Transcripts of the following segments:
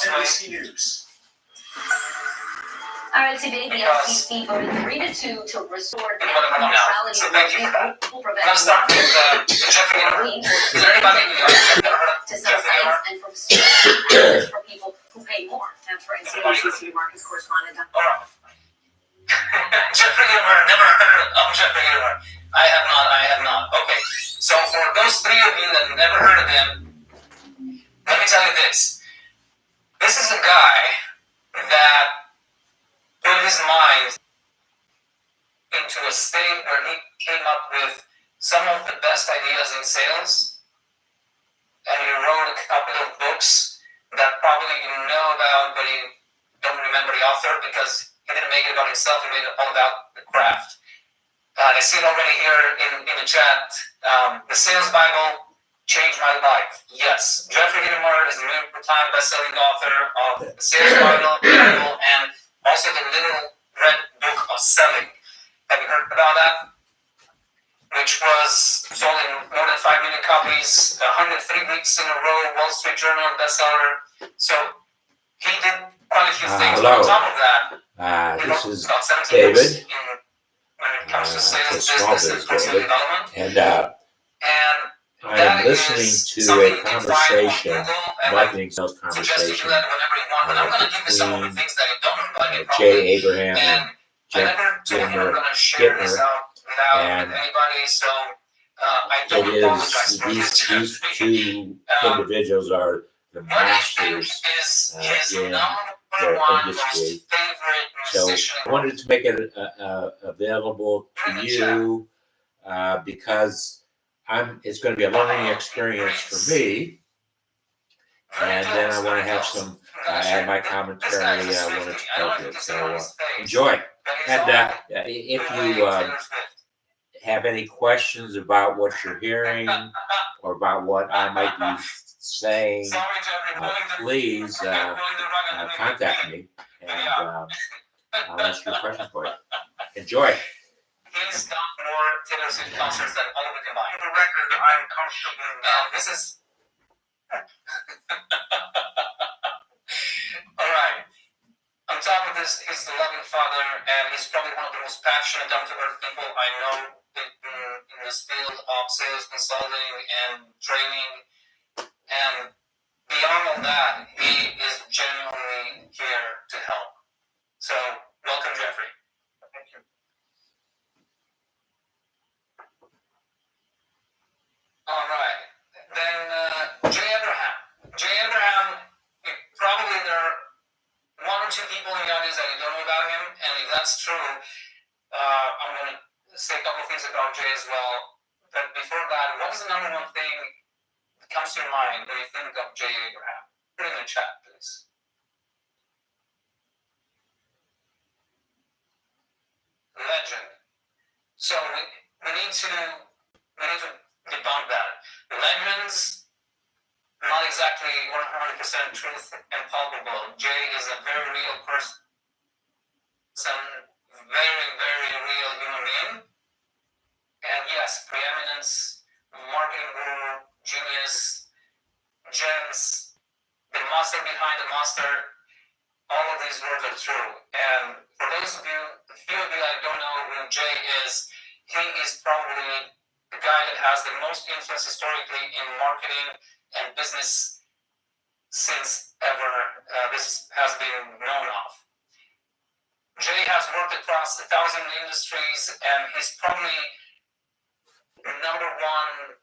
NBC News. All right, so maybe the FCC voted 3-2 to restore net neutrality. So thank you for that. Will prevent Let's start with Jeffrey Gitomer. Is there anybody in the audience that ever heard of to some Jeffrey Gitomer? sites and from stores for people who pay more. That's right. CNBC markets correspondent. All right. Jeffrey Gitomer, never heard of Jeffrey Gitomer. I have not. Okay. So for those three of you that never heard of him, let me tell you this. This is a guy that put his mind into a state where he came up with some of the best ideas in sales, and he wrote a couple of books that probably you know about, but you don't remember the author because he didn't make it about himself, he made it all about the craft. I see it already here in the chat. The Sales Bible changed my life. Yes, Jeffrey Gitomer is the New York Times best-selling author of the Sales Bible, and also the Little Red Book of Selling. Have you heard about that? Which was sold in more than 5 million copies, 103 weeks in a row, Wall Street Journal bestseller. So he did quite a few things. Hello. On top of that, This is about 17 David. books when it comes to sales, business, and personal development. And I That am listening is to something a you can find on conversation, Google, and marketing sales suggest you conversation, do that whenever you want, but I'm going to give you some of the between things that you don't know about it Jay probably. Abraham And and I Jeff never told him I'm going to share this Gitomer. out without And anybody, so I It don't is, apologize for these this. two individuals are the What I think masters is his in number their one industry. most favorite So musician. I wanted to make it available to you because it's going to be a learning experience for me. And then I want to have some, add my commentary when it's appropriate. So enjoy. And if you have any questions about what you're hearing or about what I might be saying, please contact me and I'll answer your question for you. Enjoy. He's done more Taylor Swift concerts than all of them combined. For the record, I'm comfortable now. This is... All right. On top of this, he's the loving father, and he's probably one of the most passionate, down-to-earth people I know in this field of sales, consulting, and training. And beyond all that, he is genuinely here to help. So, welcome, Jeffrey. Thank you. All right. Then Jay Abraham. Jay Abraham, probably there are one or two people in the audience that you don't know about him, and if that's true, I'm going to say a couple of things about Jay as well. But before that, what is the number one thing that comes to your mind when you think of Jay Abraham? Put it in the chat, please. Legend. So we need to debunk that. Legends, not exactly 100% truth and palpable. Jay is a very real person, very, very real human being. And yes, preeminence, marketing guru, genius, gems, the master behind the master, all of these words are true. And for those of you, a few of you that don't know who Jay is, he is probably the guy that has the most influence historically in marketing and business since ever this has been known of. Jay has worked across 1,000 industries, and he's probably number one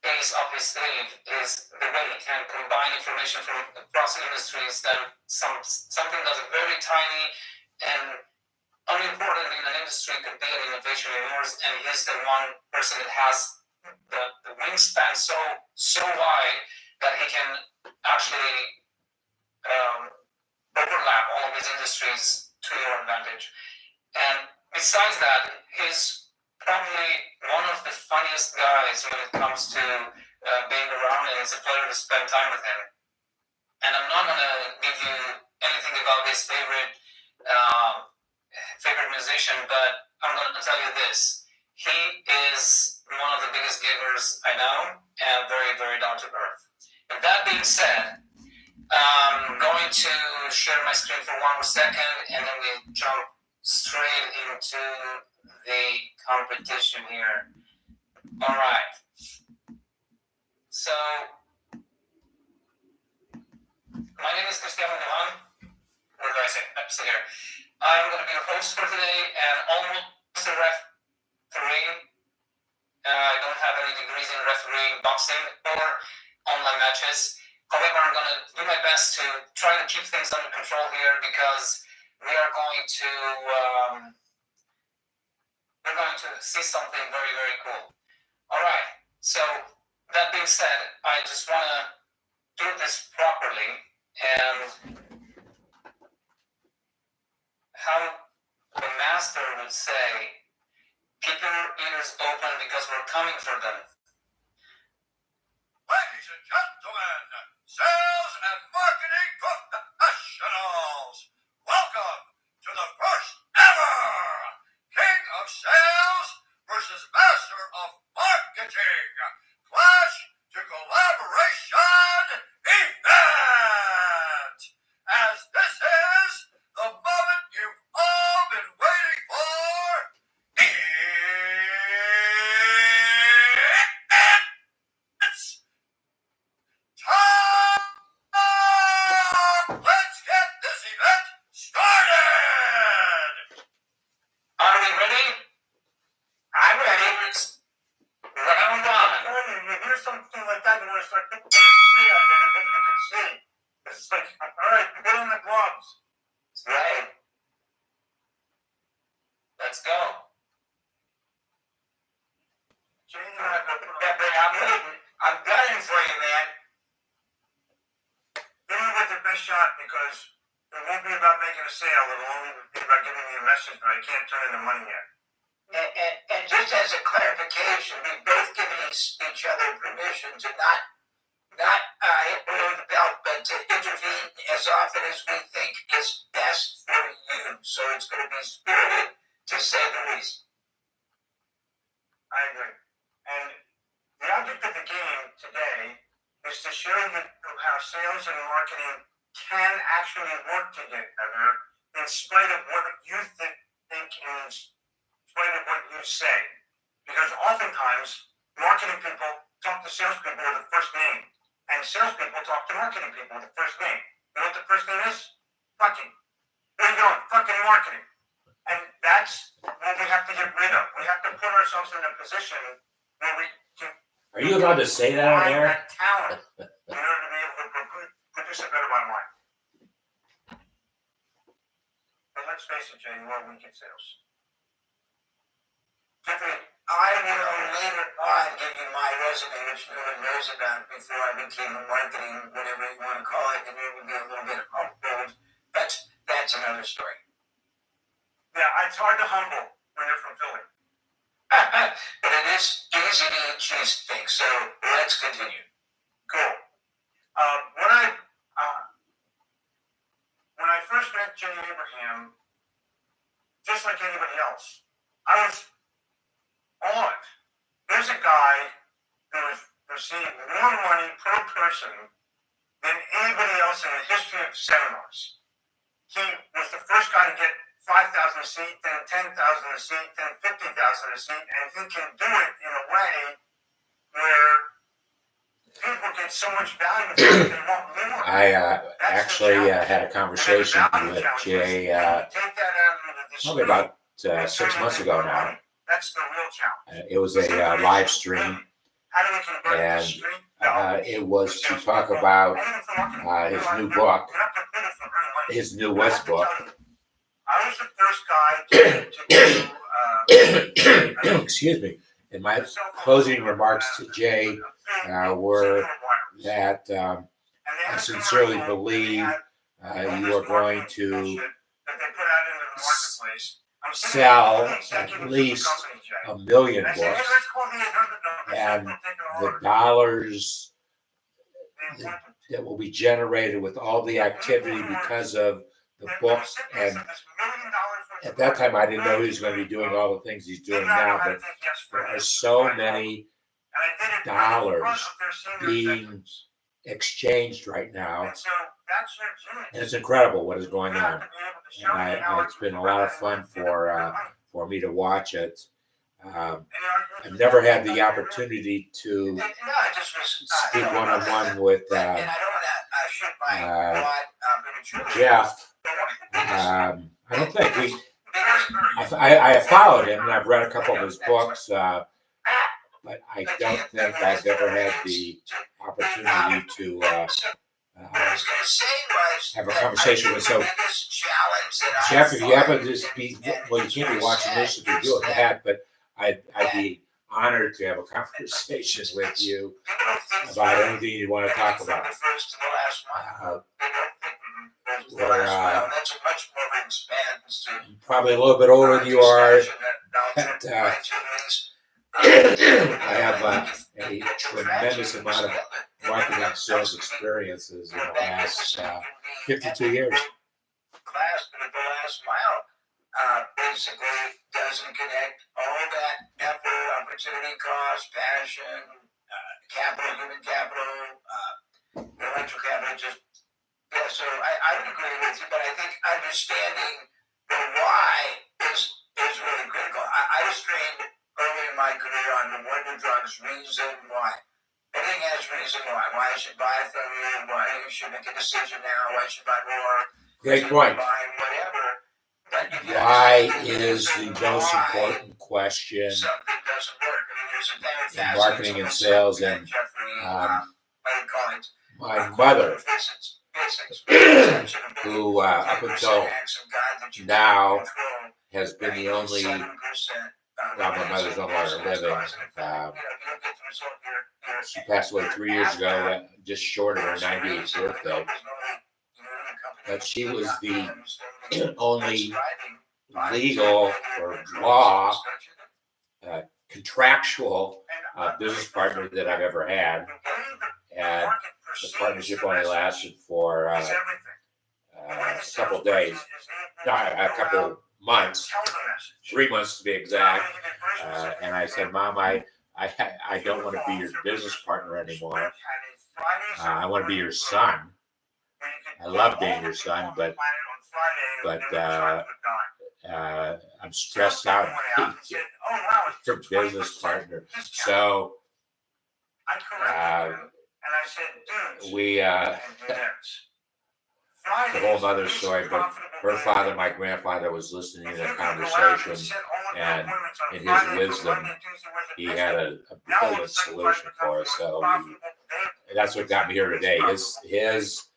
ace up his sleeve is the way he can combine information from across industries that something that's very tiny and unimportant in an industry could be an innovation in yours, and he's the one person that has the wingspan so wide that he can actually overlap all of these industries to your advantage. And besides that, he's probably one of the funniest guys when it comes to being around, and it's a pleasure to spend time with him. And I'm not going to give you anything about his favorite musician, but I'm going to tell you this. He is one of the biggest givers I know, and very, very down to earth. And that being said, I'm going to share my screen for 1 more second, and then we jump straight into the competition here. All right. So, my name is Cristiano Milan. Where do I say? That's here. I'm going to be your host for today, and almost a referee. I don't have any degrees in refereeing boxing or online matches. However, I'm going to do my best to try to keep things under control here because we are going to see something very, very cool. All right. So that being said, I just want to do this properly, and how the master would say, keep your ears open because we're coming for them. Ladies and gentlemen, sales and marketing professionals, welcome to the first ever King of Sales versus Master of Marketing Clash to Collaboration event. As this is the moment you've all been waiting for. It's time! Let's get this event started! Are we ready? I'm ready. Round one. You hear something like that, you want to start picking shit out of it, you can see. It's like, all right, put on the gloves. Right. Let's go. I'm gunning for you, man. Give me with the best shot because it won't be about making a sale. It'll only be about giving me a message, but I can't turn into money yet. And just as a clarification, we've both given each other permission to not hit below the belt, but to intervene as often as we think is best for you. So it's going to be spirited, to say the least. I agree. And the object of the game today is to show you how sales and marketing can actually work together in spite of what you think and in spite of what you say. Because oftentimes, marketing people talk to salespeople with the first name, and salespeople talk to marketing people with the first name. You know what the first name is? Fucking. Where you going? Fucking marketing. And that's what we have to get rid of. We have to put ourselves in a position where we can Are you allowed to say that on find air? that talent in order to be able to produce a better bottom line. But let's face it, Jay, you are weak at sales. Jeffrey, I will later on give you my resume, which no one knows about before I became a marketing, whatever you want to call it, and it would be a little bit humbled, but that's another story. Yeah, it's hard to humble when you're from Philly. But it is easy to eat cheese things, so let's continue. Cool. When I first met Jay Abraham, just like anybody else, I was awed. There's a guy who has received more money per person than anybody else in the history of seminars. He was the first guy to get 5,000 a seat, then 10,000 a seat, then 50,000 a seat, and he can do it in a way where people get so much value from it, they want more. I actually had a conversation with Jay probably about 6 months ago now. That's the real challenge. It was a live stream, How do we convert and the street? it was to talk about his new book, his newest book. I was the first guy to do Excuse me. And my closing remarks to Jay were that I sincerely believe you are going to sell at least 1 million books, and the dollars that will be generated with all the activity because of the book. And at that time, I didn't know he was going to be doing all the things he's doing now, but there are so many dollars being exchanged right now That's your genius. And it's incredible what is going You have on. to be able to show And me how it's been a lot of fun for me to watch it. I've I've never had the opportunity to No, I just was speak one-on-one with and I don't want to shoot my uh, shot, Jeff. I don't think I have followed him and I've read a couple of his books, but I don't think I've ever had the opportunity to what I was going to say was have a that conversation I with. think So, the biggest challenge that I Jeff, if you happen find, to speak, well, you can't be watching this if you do it that, but I'd be honored to have a conversation with you people don't think about anything you want to talk from about. the first to the last mile. They don't think from the first to the We're, last mile. That's a much more expansive Probably a little bit older than you are. But, I have a tremendous amount of marketing and sales experiences in the last 52 years. Class, but at the last mile, basically doesn't connect all that effort, opportunity cost, passion, capital, human capital, intellectual capital. Just so I would agree with you, but I think understanding the why is really critical. I was trained early in my career on the war to drugs, reason why. Everything has reason why. Why I should buy from you, why you should make a decision now, why I should buy more. Great point. Whatever. But if you Why understand is the most why important question something doesn't work? I mean, there's a very in fascinating marketing and sales, and my mother, who up until now has been the only, well, my mother's no longer living. She passed away 3 years ago, just short of her 98th birthday. But she was the only legal or law contractual business partner that I've ever had. And the partnership only lasted for a couple days, a couple months, 3 months to be exact. And I said, Mom, I don't want to be your business partner anymore. I want to be your son. I love being your son, but I'm stressed out for business partner. So we the whole other story, but her father, my grandfather, was listening to the conversation, and in his wisdom, he had a brilliant solution for us. So that's what got me here today. His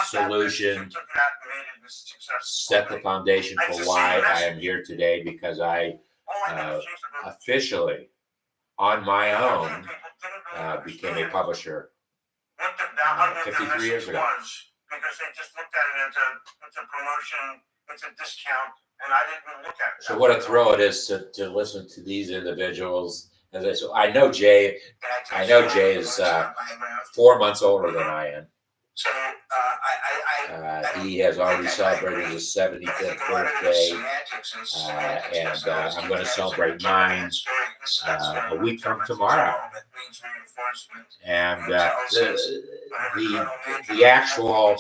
solution set the foundation for why I am here today, because I officially, on my own, became a publisher 53 years ago. Because they just looked at it as a promotion, it's a discount, and I didn't look at it. So what a thrill it is to listen to these individuals. As I know Jay is 4 months older than I am. So He has already celebrated his 75th birthday, and I'm going to celebrate mine a week from tomorrow. And the actual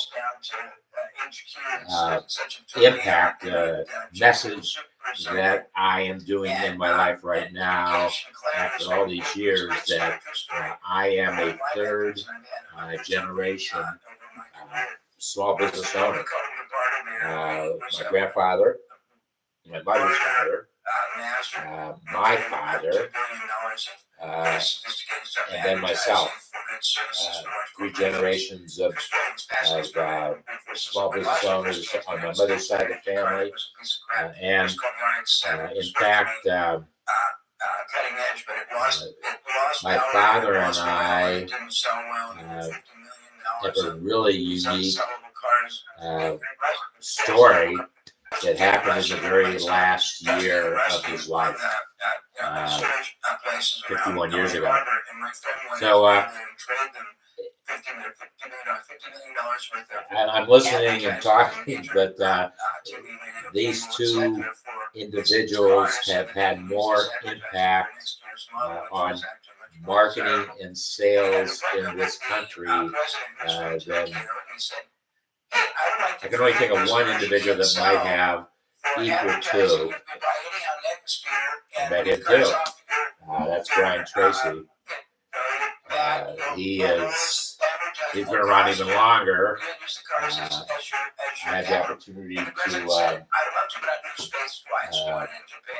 impact, message that I am doing in my life right now, after all these years, that I am a third generation small business owner. My grandfather, my mother's father, my father, and then myself. 3 generations of small business owners on my mother's side of the family. And in fact, my father and I have a really unique story that happened in the very last year of his life, 51 years ago. So I'm listening and talking, but these two individuals have had more impact on marketing and sales in this country, then I can only think of one individual that might have equal to. I met him too. That's Brian Tracy. He's been around even longer. I had the opportunity to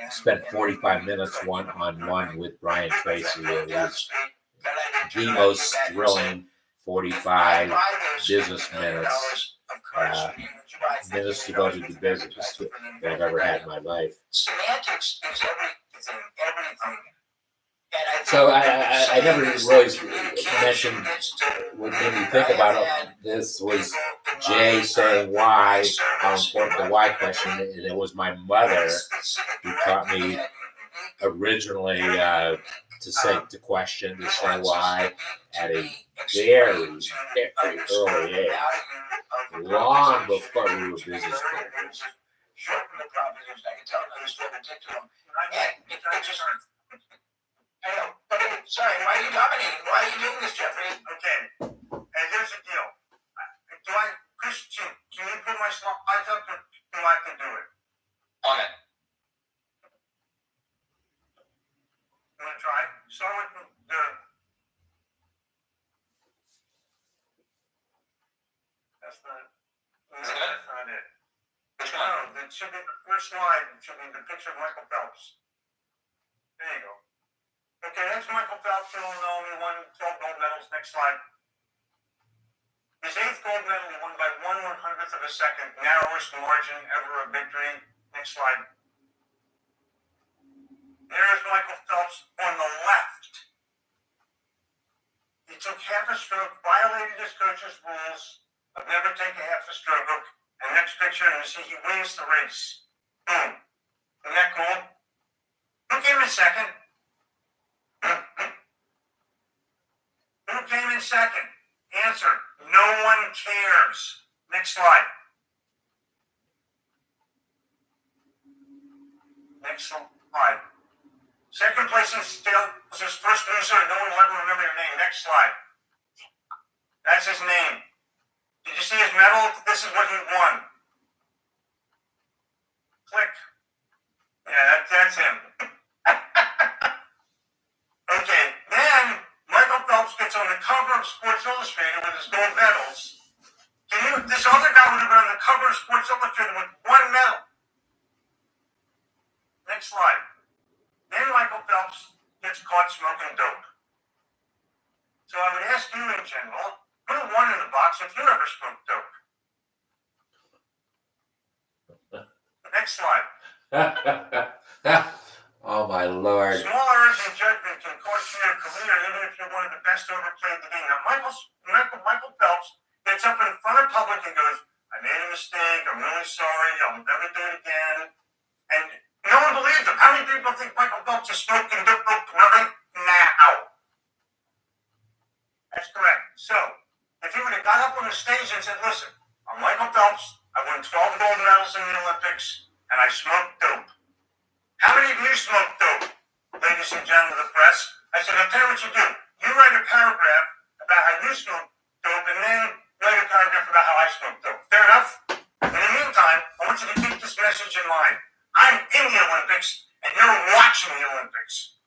spend 45 minutes one-on-one with Brian Tracy. It was the most thrilling 45 business minutes, minutes devoted to business that I've ever had in my life. Semantics is everything. So I never really mentioned what made me think about this was Jay saying why, how important the why question, and it was my mother who taught me originally to say why at a very early age, long before we were business partners. Sorry, why are you dominating? Why are you doing this, Jeffrey? Okay. And here's the deal. Christian, can you put my slides up or do I have to do it? On it. You want to try? Start with the... That's not... Is it good? That's not it. Which one? No, it should be the first slide. It should be the picture of Michael Phelps. There you go. Okay, that's Michael Phelps, Illinois, won 12 gold medals. Next slide. His 8th gold medal won by 1/100th of a second, narrowest margin ever of victory. Next slide. There's Michael Phelps on the left. He took half a stroke, violated his coach's rules of never taking half a stroke. And next picture, and you see he wins the race. Boom. Isn't that cool? Who came in second? Who came in second? Answer, no one cares. Next slide. Next slide. Second place in sales was his first loser. No one will ever remember your name. Next slide. That's his name. Did you see his medal? This is what he won. Click. Yeah, that's him. Okay, then Michael Phelps gets on the cover of Sports Illustrated with his gold medals. This other guy would have been on the cover of Sports Illustrated with one medal. Next slide. Then Michael Phelps gets caught smoking dope. So I would ask you in general, put a 1 in the box if you ever smoked dope. Next slide. Oh my Lord. Small errors in judgment can cost you your career, even if you're one of the best to ever play the game. Now, Michael Phelps gets up in front of public and goes, I made a mistake, I'm really sorry, I'll never do it again. And no one believes him. How many people think Michael Phelps is smoking dope right now? That's correct. So, if he would have got up on the stage and said, listen, I'm Michael Phelps, I won 12 gold medals in the Olympics, and I smoked dope. How many of you smoke dope, ladies and gentlemen of the press? I said, I'll tell you what you do. You write a paragraph about how you smoke dope, and then write a paragraph about how I smoke dope. Fair enough? In the meantime, I want you to keep this message in mind. I'm in the Olympics, and you're watching the Olympics.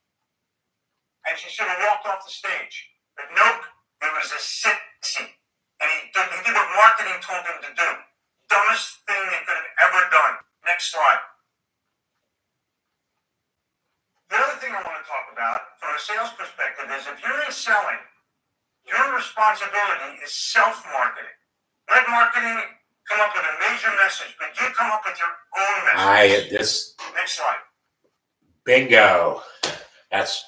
And she should have walked off the stage. But nope, it was a sissy. And he did what marketing told him to do. Dumbest thing they could have ever done. Next slide. The other thing I want to talk about from a sales perspective is if you're in selling, your responsibility is self-marketing. Let marketing come up with a major message, but you come up with your own message. Next slide. Bingo. That's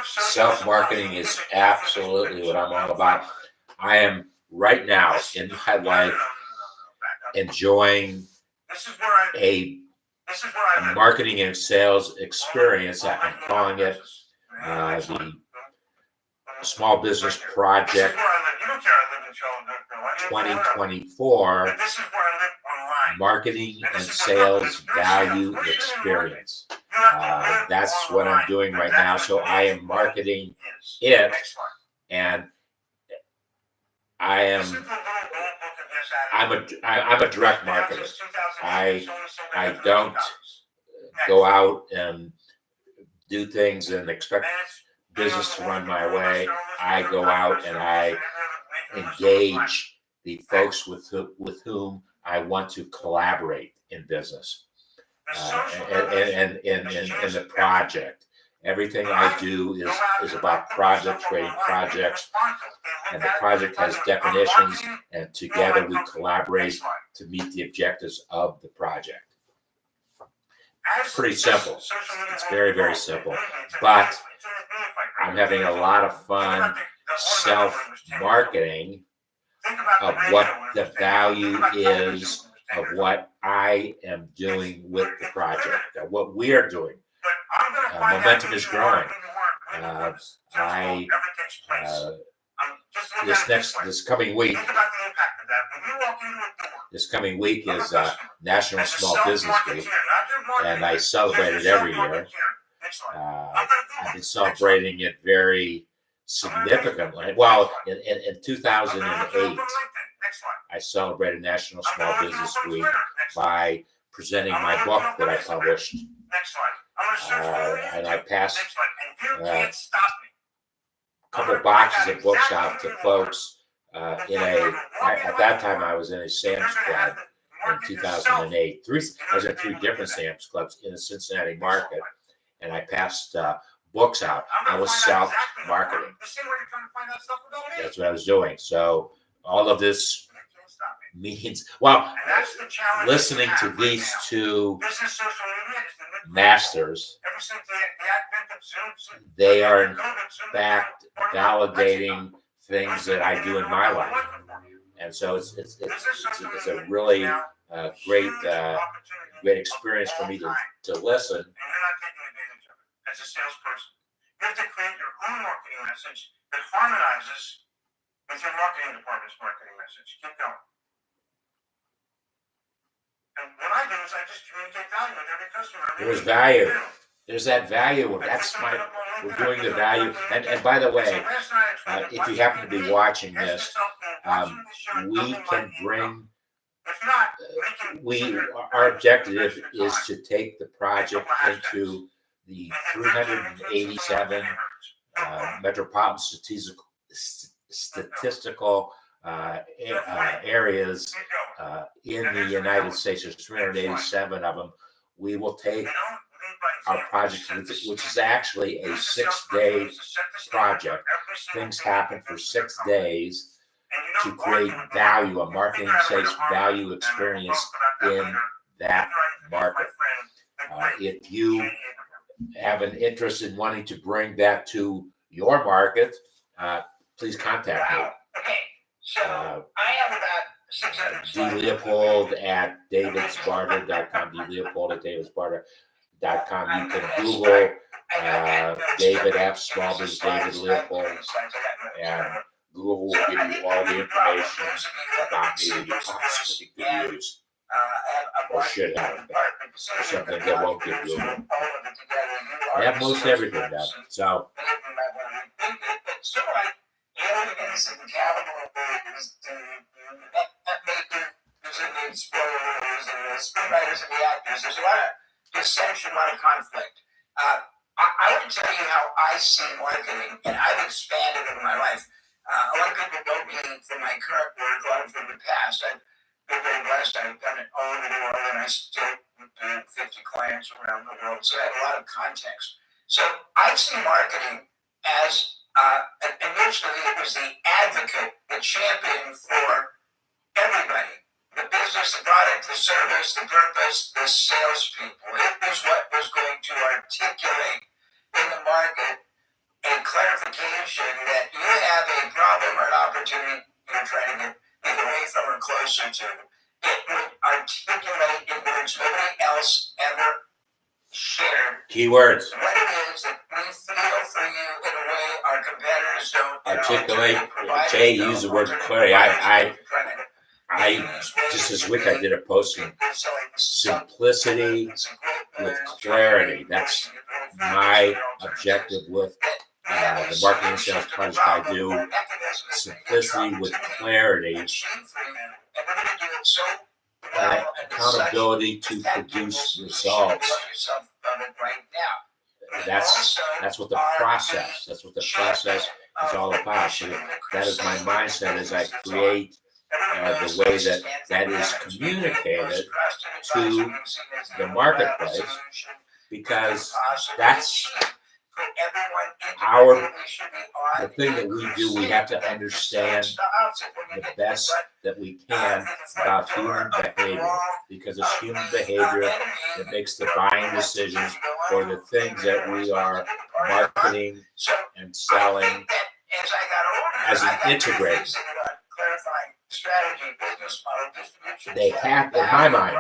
self-marketing is absolutely what I'm all about. I am right now in my life enjoying a marketing and sales experience. I'm calling it the Small Business Project 2024 Marketing and Sales Value Experience. That's what I'm doing right now. So I am marketing it, and I'm a direct marketer. I don't go out and do things and expect business to run my way. I go out and I engage the folks with whom I want to collaborate in business, and in the project. Everything I do is about projects, creating projects, and the project has definitions, and together we collaborate to meet the objectives of the project. It's pretty simple. It's very, very simple. But I'm having a lot of fun self-marketing of what the value is of what I am doing with the project, what we are doing. Momentum is growing. This coming week is National Small Business Week, and I celebrate it every year. I've been celebrating it very significantly. Well, in 2008, I celebrated National Small Business Week by presenting my book that I published, and I passed a couple boxes of books out to folks. At that time, I was in a Sam's Club in 2008. I was at 3 different Sam's Clubs in the Cincinnati market, and I passed books out. I was self-marketing. That's what I was doing. So all of this means, well, listening to these two masters, they are in fact validating things that I do in my life, and so it's a really great experience for me to listen. As a salesperson, you have to create your own marketing message that harmonizes with your marketing department's marketing message. Keep going. And what I do is I just communicate value with every customer. There's value. There's that value. We're doing the value. And by the way, if you happen to be watching this, we can bring. Our objective is to take the project into the 387 metropolitan statistical areas in the United States. There's 387 of them. We will take our project, which is actually a 6-day project. Things happen for 6 days to create value, a marketing sales value experience in that market. If you have an interest in wanting to bring that to your market, please contact me. Okay, so I have about 600. Leopold at davidsbarter.com. Leopold@davidsbarter.com. You can Google David F. SmallBizDavid Leopold, and Google will give you all the information about me that you possibly could use or should have, or something that won't give you. I have most everything now. So. So like arrogance and caliber makers and the explorers and the screenwriters and the actors, there's a lot of dissension, a lot of conflict. I would tell you how I see marketing, and I've expanded in my life. A lot of people know me from my current work, a lot of from the past. I've been very blessed. I've done it all over the world, and I still do 50 clients around the world, so I have a lot of context. So I see marketing as initially it was the advocate, the champion for everybody. The business, the product, the service, the purpose, the salespeople. It was what was going to articulate in the market a clarification that you have a problem or an opportunity you're trying to get either away from or closer to. It would articulate in words nobody else ever shared. Keywords. What it is that we feel for you in a way our competitors don't. Articulate. Jay used the word clarity. I just this week I did a post on simplicity, with clarity. That's my objective with the marketing and sales project I do. Simplicity with clarity, and accountability to produce results. That's what the process. That's what the process is all about. So that is my mindset as I create the way that is communicated to the marketplace, because that's the thing that we do. We have to understand the best that we can about human behavior, because it's human behavior that makes the buying decisions for the things that we are marketing and selling as an integrated. They have, in my mind,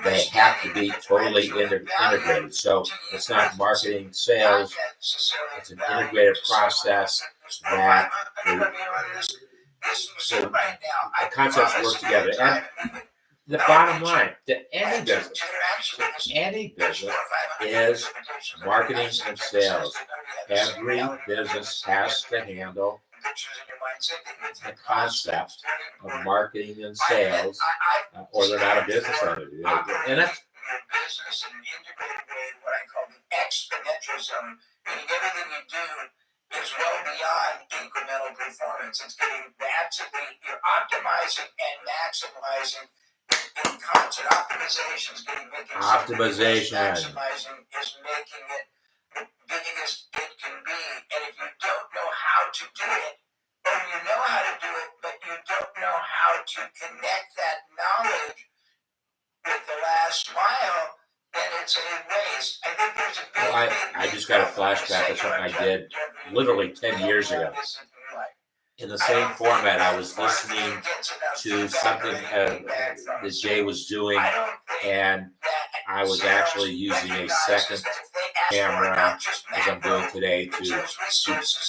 they have to be totally integrated. So it's not marketing, sales, it's an integrated process that the concepts work together. And the bottom line to any business is marketing and sales. Every business has to handle the concept of marketing and sales, or they're not a business entity. And that's business in an integrated way, what I call the exponential zone, meaning everything you do is well beyond incremental performance. It's getting you're optimizing and maximizing in concert. Optimization is optimization. Maximizing is making it the biggest it can be. And if you don't know how to do it, or you know how to do it, but you don't know how to connect that knowledge with the last mile, then it's a waste. I think there's a big, well, I just got a flashback of something I did literally 10 years ago. In the same format, I was listening to something that Jay was doing, and I was actually using a second camera, as I'm doing today, to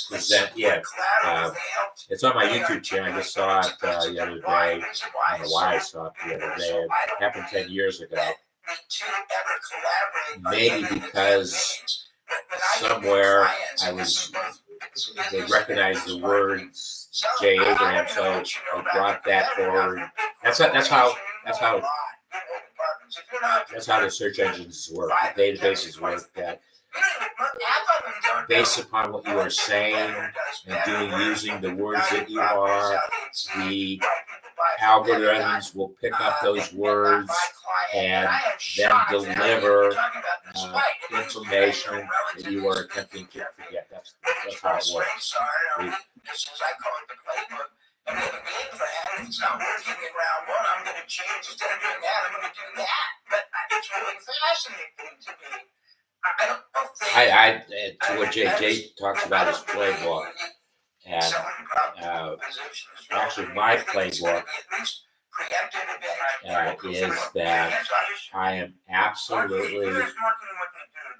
present. Yeah, it's on my YouTube channel. I just saw it the other day. I don't know why I saw it the other day. It happened 10 years ago. Maybe because somewhere they recognized the words J. Abraham, so they brought that forward. That's how the search engines work, the databases work, that based upon what you are saying and using the words that you are, the algorithms will pick up those words and then deliver information that you are attempting to forget. That's how it works. And we have a game plan. If it's not working in round one, I'm going to change. Instead of doing that, I'm going to do that. But it's really fascinating to me. I don't think. To what Jay talks about his playbook, and actually my playbook is that I am absolutely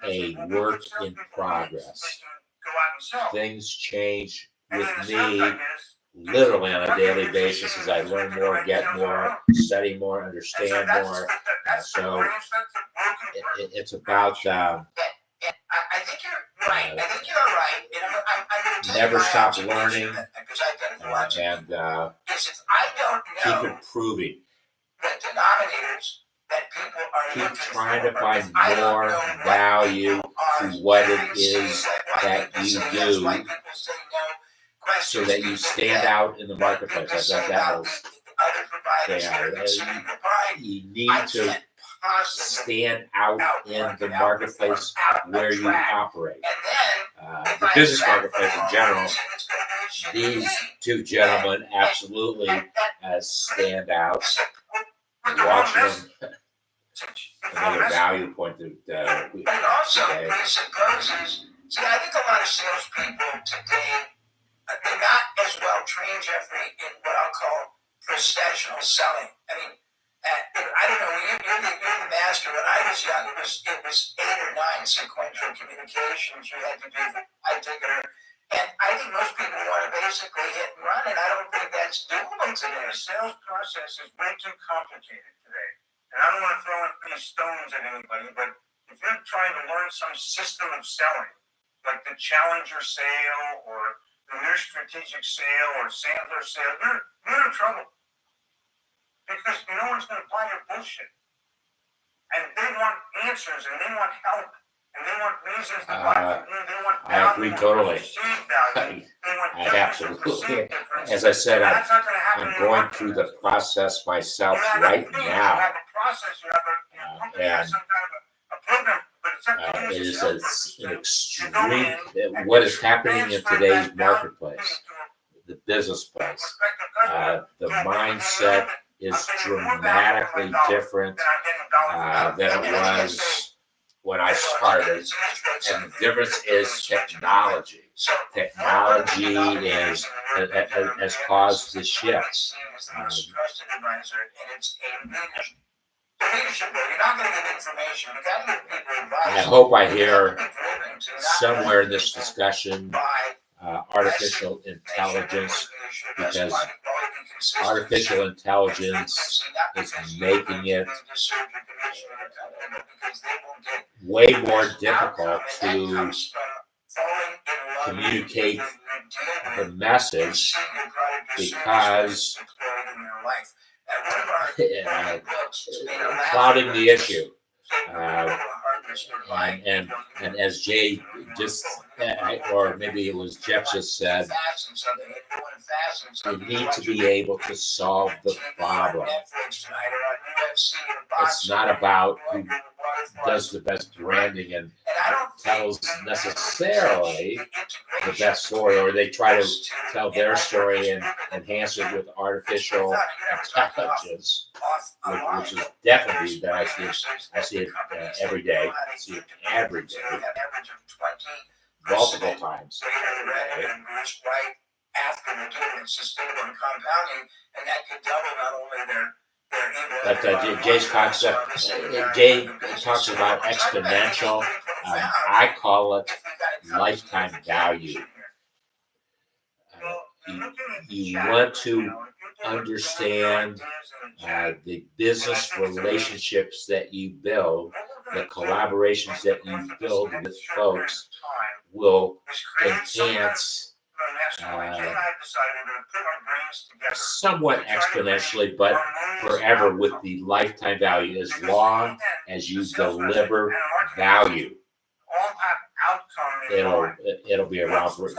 a work in progress. Things change with me literally on a daily basis as I learn more, get more, study more, understand more. So it's about I think you're right. I think you're right. Never stop learning and keep improving. The denominators that people are keep trying to find more value to what it is that you do, so that you stand out in the marketplace. I bet that will stay out. You need to stand out in the marketplace where you operate. The business marketplace in general, these two gentlemen absolutely stand out. Watching them, another value point that we also presupposes. See, I think a lot of salespeople today, they're not as well trained, Jeffrey, in what I'll call professional selling. I mean, I don't know. You're the master. When I was young, it was 8 or 9 sequential communications you had to do. I took it. And I think most people want to basically hit and run, and I don't think that's doable today. The sales process is way too complicated today. And I don't want to throw any stones at anybody, but if you're trying to learn some system of selling, like the Challenger sale or the new strategic sale or Sandler sale, you're in trouble. Because no one's going to buy your bullshit. And they want answers, and they want help, and they want reasons to buy from you. They want I agree value, totally. perceived value. They want I difference and absolutely, perceived difference. as I said, And that's not going to happen I'm in going marketing. through the process myself You have right a thing, now. You have a process. You have your company has and some kind of a program, but it's up to you it as a is salesperson an to go in extreme, and what is happening in transfer today's that value marketplace, to the business a place. prospective customer. The So if mindset is I'm getting more value for dramatically my dollar different than I'm getting dollar for dollar. than it was when I started. And the difference is technology. Technology has caused the shift. Trusted advisor, and it's a leadership role. You're not going to get information. You got to give people advice. I hope I hear somewhere in this discussion artificial intelligence, because artificial intelligence is making it way more difficult to communicate the message, because clouding the issue. And as Jay just, or maybe it was Jeff just said, you need to be able to solve the problem. It's not about who does the best branding and tells necessarily the best story, or they try to tell their story and enhance it with artificial intelligence, which is definitely that I see it every day. I see it every day, multiple times. After the deal, it's sustainable and compounding, and that could double not only their But Jay's concept, Jay talks about exponential. I call it lifetime value. You want to understand the business relationships that you build, the collaborations that you build with folks will enhance somewhat exponentially, but forever with the lifetime value, as long as you deliver value. It'll be around for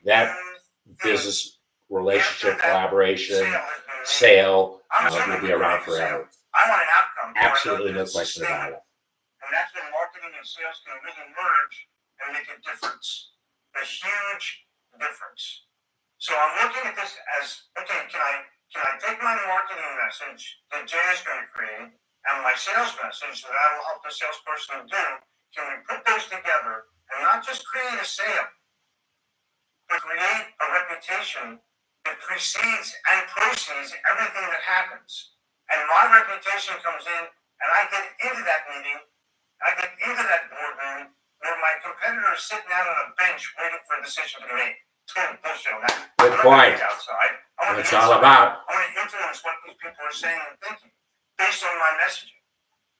that business relationship, collaboration, sale will be around forever. I want an outcome. Absolutely no question about it. And that's when marketing and sales can really merge and make a difference. A huge difference. So I'm looking at this as, okay, can I take my marketing message that Jay is going to create and my sales message that I will help the salesperson do? Can we put those together and not just create a sale, but create a reputation that precedes and proceeds everything that happens? And my reputation comes in, and I get into that meeting, I get into that boardroom where my competitor is sitting out on a bench waiting for a decision to be made. Total bullshit on that. Good point. Outside. What it's all about. I want to influence what these people are saying and thinking based on my messaging.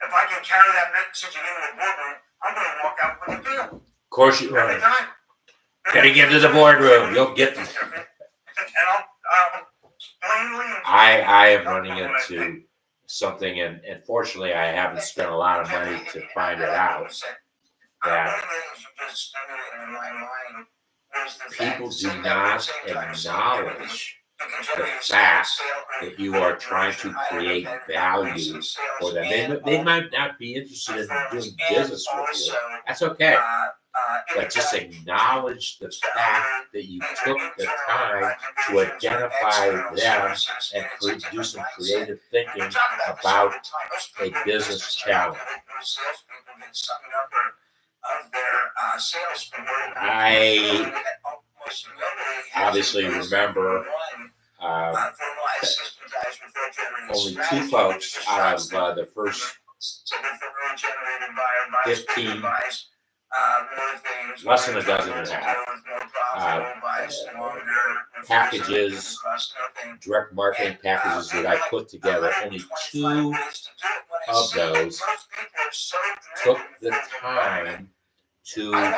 If I can carry that messaging into the boardroom, I'm going to walk out with a deal. Of course you Every are. time. Getting into the boardroom, you'll get. And I'll plainly. I am running into something, and fortunately, I haven't spent a lot of money to find it out. That people do not acknowledge the fact that you are trying to create value for them. They might not be interested in doing business with you. That's okay. But just acknowledge the fact that you took the time to identify them and do some creative thinking about a business challenge. I obviously remember only 2 folks out of the first 15 more things. Less than a dozen and a half. More profitable, buys longer, Packages, costs nothing. direct marketing packages that I put together. Only 2 of those took the time to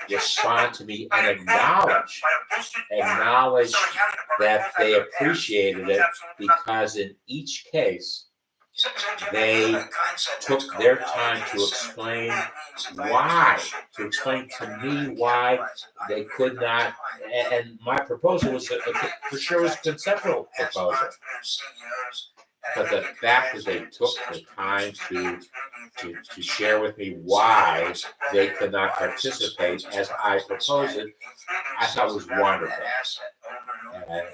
respond to me and acknowledge that they appreciated it, because in each case they took their time to explain to me why they could not. And my proposal was for sure was a conceptual proposal, but the fact that they took the time to share with me why they could not participate as I proposed it, I thought was wonderful.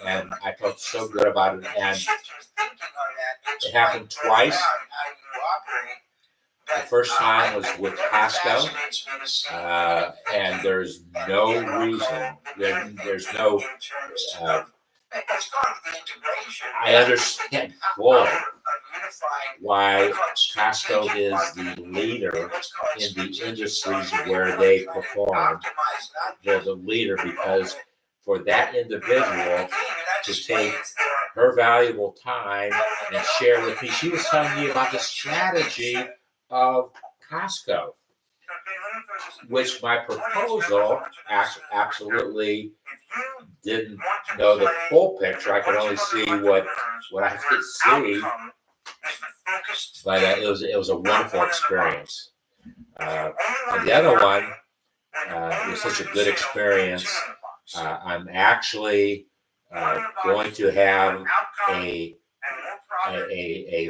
And I felt so good about it. And it happened twice. The first time was with Costco, and there's no reason, there's no, I understand fully why Costco is the leader in the industries where they perform. They're the leader because for that individual to take her valuable time and share with me, she was telling me about the strategy of Costco, which my proposal absolutely didn't know the full picture. I could only see what I could see, but it was a wonderful experience. And the other one was such a good experience. I'm actually going to have a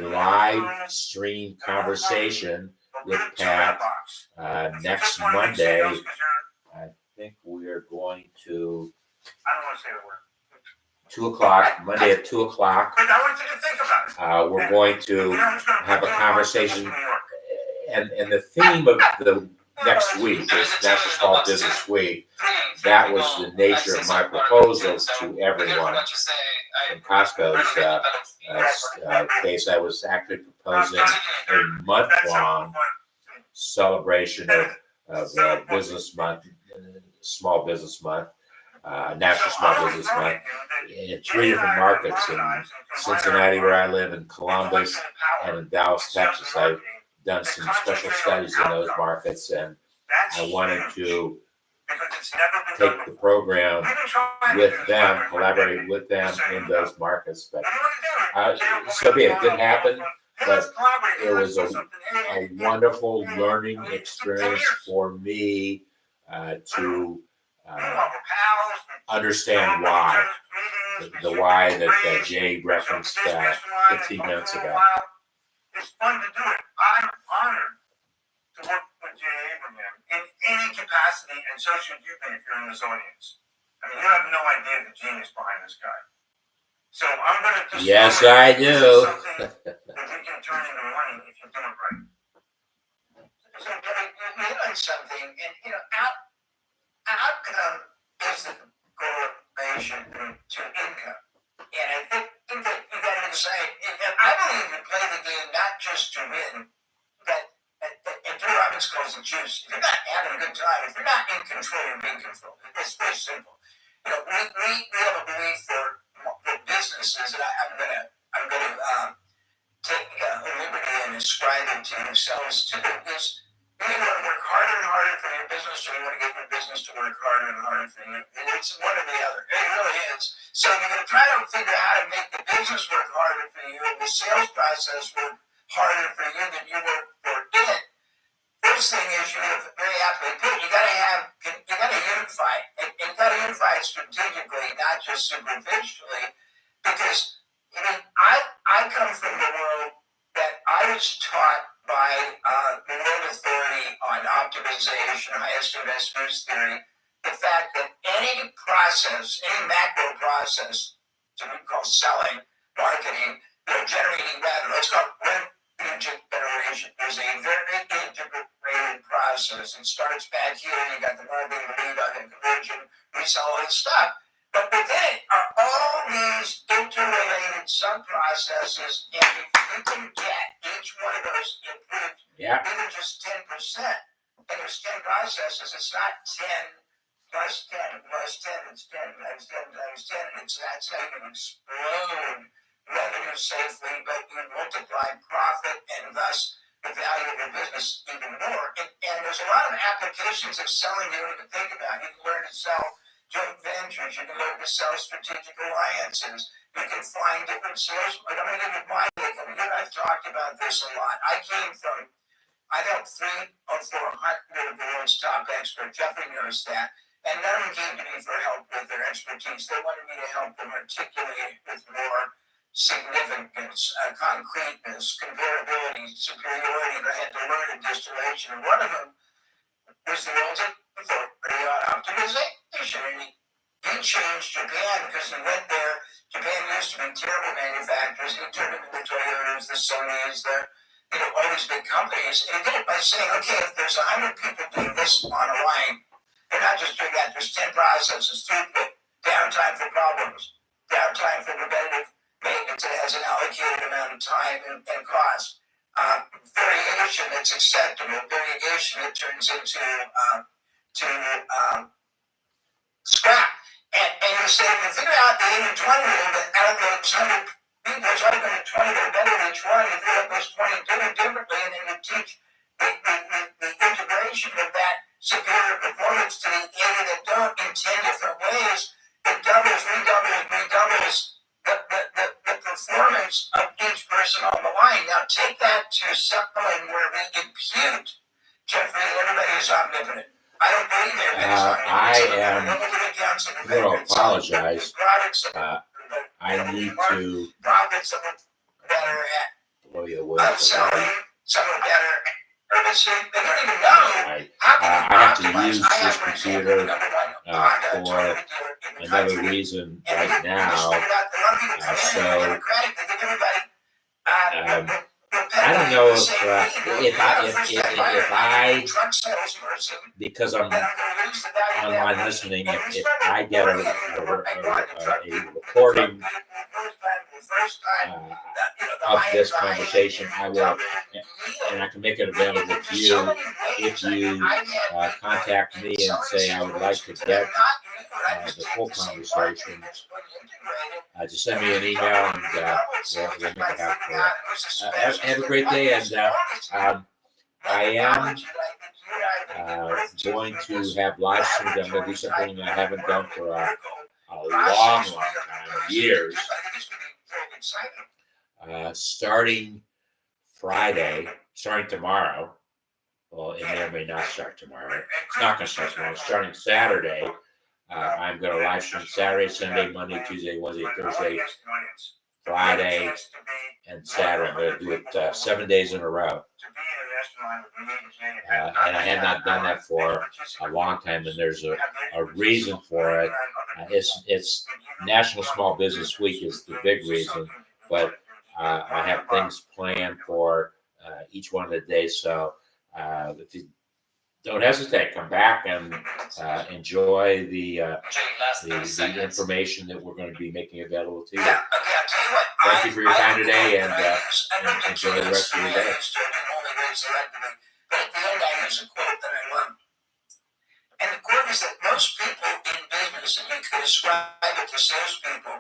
live stream conversation with Pat next Monday. I think we are going to 2 o'clock, Monday at 2 o'clock. But I want you to think about it. We're going to have a conversation, and the theme of the next week is National Small Business Week. That was the nature of my proposals to everyone. In Costco's case, I was actually proposing a month-long celebration of Business Month, Small Business Month, National Small Business Month, in 3 different markets: in Cincinnati, where I live, in Columbus, and in Dallas, Texas. I've done some special studies in those markets, and I wanted to take the program with them, collaborate with them in those markets. But so be it. It didn't happen, but it was a wonderful learning experience for me to understand why, the why that Jay referenced 15 minutes ago. It's fun to do it. I'm honored to work with Jay Abraham in any capacity, and so should you be if you're in this audience. I mean, you have no idea the genius behind this guy. So I'm going to just yes, I do. Something that we can turn into money if you do it right. So you hit on something, and outcome is the correlation to income. And I think that you got to decide. And I believe you play the game not just to win, but and Tony Robbins calls it juice. If you're not having a good time, if you're not in control, you're being controlled. It's very simple. We have a belief for businesses, and I'm gonna take a liberty and ascribe it to yourselves too. Is you want to work harder and harder for your business, or you want to get your business to work harder and harder for you. It's one or the other. It really is. So you're going to try to figure out how to make the business work harder for you and the sales process work harder for you than you work for it. First thing is, you have very aptly put, you got to unify, and you got to unify it strategically, not just superficially, because I come from the world that I was taught by the world authority on optimization, highest and best use theory, the fact that any process, any macro process, so we call selling, marketing, generating revenue, let's call it revenue generation, is a very integrated process. It starts back here, you got the marketing, the lead, and conversion, resell all this stuff. But within it are all these interrelated sub-processes, and if you can get each one of those improved, even just 10%, and there's 10 processes. It's not 10 plus 10 plus 10. It's 10 times 10 times 10. And that's how you can explode revenue safely, but you multiply profit and thus the value of your business even more. And there's a lot of applications of selling you don't even think about. You can learn to sell joint ventures. You can learn to sell strategic alliances. You can find different sales. But I'm going to give you my take on it. I've talked about this a lot. I've helped 300 or 400 of the world's top experts. Jeffrey knows that. And none of them came to me for help with their expertise. They wanted me to help them articulate with more significance, concreteness, comparability, superiority. But I had to learn a distillation. And one of them was the world's authority on optimization. And he changed Japan because he went there. Japan used to be terrible manufacturers. He turned them into the Toyotas, the Sonys, all these big companies. And he did it by saying, okay, if there's 100 people doing this on a line, they're not just doing that. There's 10 processes, throughput, downtime for problems, downtime for preventative maintenance that has an allocated amount of time and cost. Variation that's acceptable, variation that turns into scrap. And you're saying, figure out the 80-20 rule that out of those 100 people, there's only going to be 20 that are better than each one. You figure out those 20 do it differently, and then you teach the integration of that superior performance to the 80 that don't in 10 different ways. It doubles, redoubles the performance of each person on the line. Now take that to someone where we impute, Jeffrey, everybody is omnipotent. I don't believe everybody's omnipotent. I'm going to apologize. I need to Profits that are better blow you away. selling, some are better at servicing. They don't even know how I can have to optimize. use I have, this for example, computer the number one Honda for Toyota dealer in the another country. reason And right they just now. figured out that a lot of people come in and they're democratic. They give everybody I don't know if I truck salesperson, because I'm then I'm going to lose the value of online that. listening, And if I get a recording of this conversation, I will, and I can make it available to you if you contact me and say I would like to get the full conversation. Just send me an email and we'll make it happen for you. Have a great day, and I am going to have live streams. I'm going to do something I haven't done for a long time, years. Starting tomorrow. Well, it may or may not start tomorrow. It's not going to start tomorrow. Starting Saturday, I'm going to live stream Saturday, Sunday, Monday, Tuesday, Wednesday, Thursday, Friday, and Saturday. I'm going to do it 7 days in a row. And I had not done that for a long time, and there's a reason for it. It's National Small Business Week is the big reason, but I have things planned for each one of the days. So if you don't hesitate, come back and enjoy the information that we're going to be making available to you. Yeah, okay, I'll tell you what. Thank you for your time today, and enjoy the rest of your day. But at the end, I use a quote that I love. And the quote is that most people in business, and you could ascribe it to salespeople,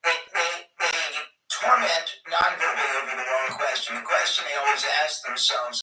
they torment non-verbally over the wrong question. The question they always ask themselves